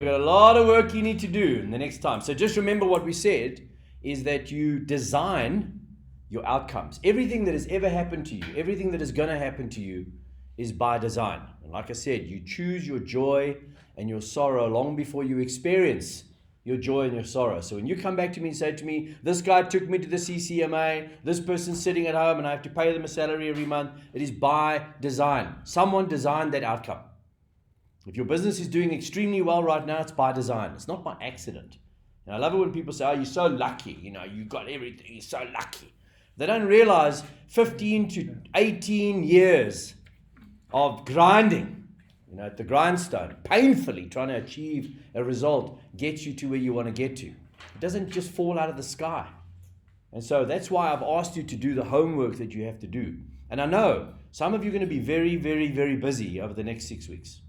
You've got a lot of work you need to do in the next time. So just remember what we said is that you design your outcomes. Everything that has ever happened to you, everything that is going to happen to you is by design. And like I said, you choose your joy and your sorrow long before you experience your joy and your sorrow. So when you come back to me and say to me, this guy took me to the CCMA, this person's sitting at home and I have to pay them a salary every month, it is by design. Someone designed that outcome. If your business is doing extremely well right now, it's by design. It's not by accident. And I love it when people say, oh, you're so lucky. You got everything. You're so lucky. They don't realize 15 to 18 years of grinding, at the grindstone, painfully trying to achieve a result gets you to where you want to get to. It doesn't just fall out of the sky. And so that's why I've asked you to do the homework that you have to do. And I know some of you are going to be very, very, very busy over the next 6 weeks.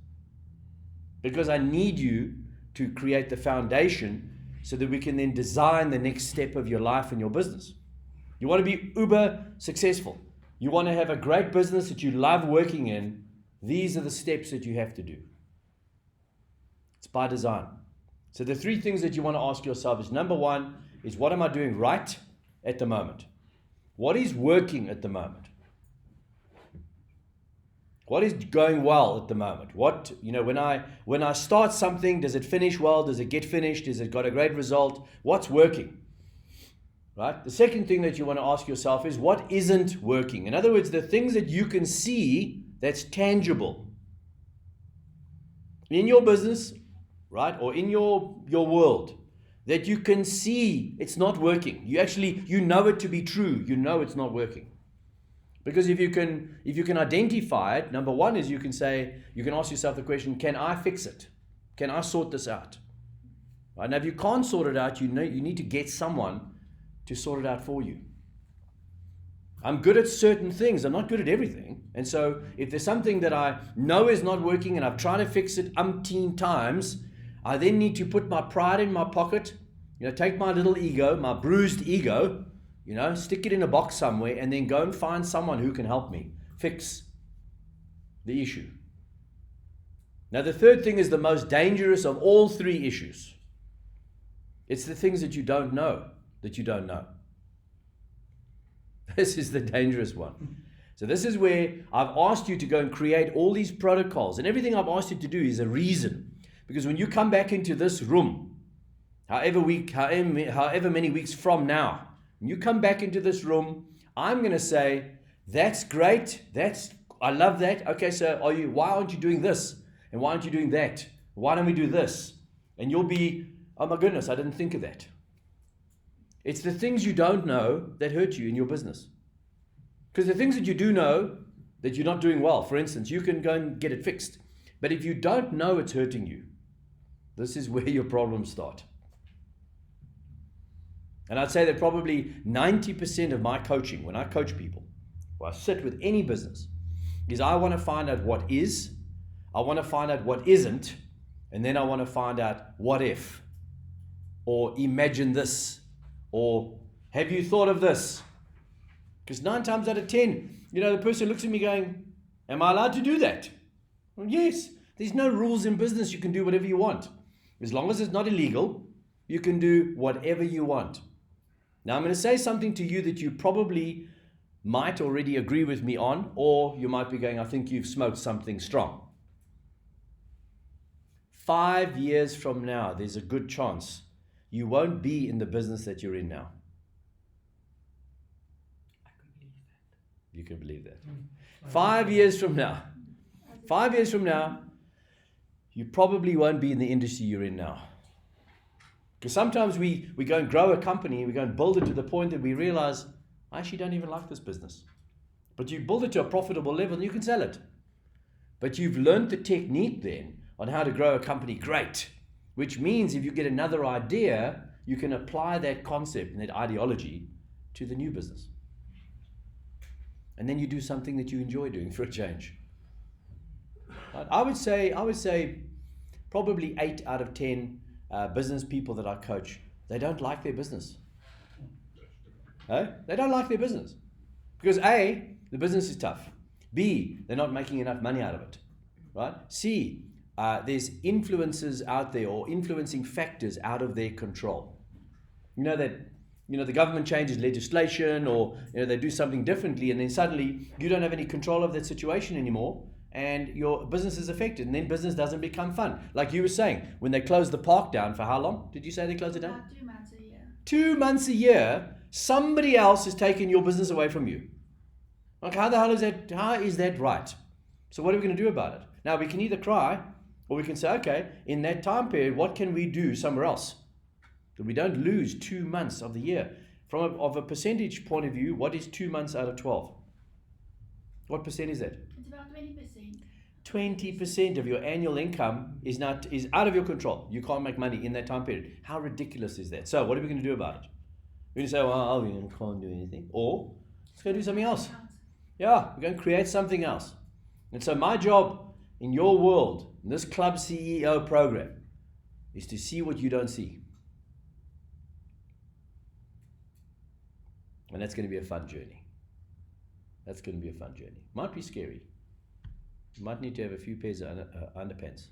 Because I need you to create the foundation so that we can then design the next step of your life and your business. You want to be uber successful. You want to have a great business that you love working in. These are the steps that you have to do. It's by design. So the 3 things that you want to ask yourself is, number 1 is, what am I doing right at the moment? What is working at the moment? What is going well at the moment? When I start something, does it finish well? Does it get finished? Has it got a great result? What's working? Right? The second thing that you want to ask yourself is, what isn't working? In other words, the things that you can see that's tangible in your business, right? Or in your world, that you can see it's not working. You know it to be true. You know it's not working. Because if you can identify it, number 1 is you can ask yourself the question, can I fix it? Can I sort this out? Right? Now, if you can't sort it out, you need to get someone to sort it out for you. I'm good at certain things. I'm not good at everything. And so if there's something that I know is not working and I've tried to fix it umpteen times, I then need to put my pride in my pocket, take my little ego, my bruised ego, stick it in a box somewhere and then go and find someone who can help me fix the issue. Now, the third thing is the most dangerous of all 3 issues. It's the things that you don't know that you don't know. This is the dangerous one. So this is where I've asked you to go and create all these protocols. And everything I've asked you to do is a reason. Because when you come back into this room, however many weeks from now, when you come back into this room, I'm going to say, that's great. I love that. Okay, so why aren't you doing this? And why aren't you doing that? Why don't we do this? And you'll be, oh my goodness, I didn't think of that. It's the things you don't know that hurt you in your business. Because the things that you do know that you're not doing well, for instance, you can go and get it fixed. But if you don't know it's hurting you, this is where your problems start. And I'd say that probably 90% of my coaching, when I coach people, or I sit with any business, is I want to find out what is, I want to find out what isn't, and then I want to find out what if, or imagine this, or have you thought of this? Because 9 times out of 10, the person looks at me going, am I allowed to do that? Well, yes. There's no rules in business. You can do whatever you want. As long as it's not illegal, you can do whatever you want. Now, I'm going to say something to you that you probably might already agree with me on, or you might be going, I think you've smoked something strong. 5 years from now, there's a good chance you won't be in the business that you're in now. I can believe that. You can believe that. 5 years from now, you probably won't be in the industry you're in now. Because sometimes we go and grow a company, we go and build it to the point that we realize, I actually don't even like this business. But you build it to a profitable level and you can sell it. But you've learned the technique then on how to grow a company great. Which means if you get another idea, you can apply that concept and that ideology to the new business. And then you do something that you enjoy doing for a change. I would say probably 8 out of 10 business people that I coach, they don't like their business. They don't like their business. Because A, the business is tough. B, they're not making enough money out of it. Right? C, there's influences out there or influencing factors out of their control. You know that the government changes legislation, or they do something differently, and then suddenly you don't have any control of that situation anymore, and your business is affected, and then business doesn't become fun. Like you were saying, when they close the park down for how long? Did you say they closed it down? About 2 months a year. 2 months a year, somebody else has taken your business away from you. Like, how the hell is that? How is that right? So what are we going to do about it? Now, we can either cry, or we can say, okay, in that time period, what can we do somewhere else? That we don't lose 2 months of the year. From a percentage point of view, what is 2 months out of 12? What percent is that? It's about 20%. 20% of your annual income is out of your control. You can't make money in that time period. How ridiculous is that? So what are we going to do about it? We're going to say, well, we can't do anything. Or let's go do something else. Yeah, we're going to create something else. And so my job in your world, in this Club CEO program, is to see what you don't see. And that's going to be a fun journey. That's going to be a fun journey. Might be scary. You might need to have a few pairs of underpants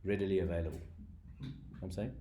readily available. I'm saying?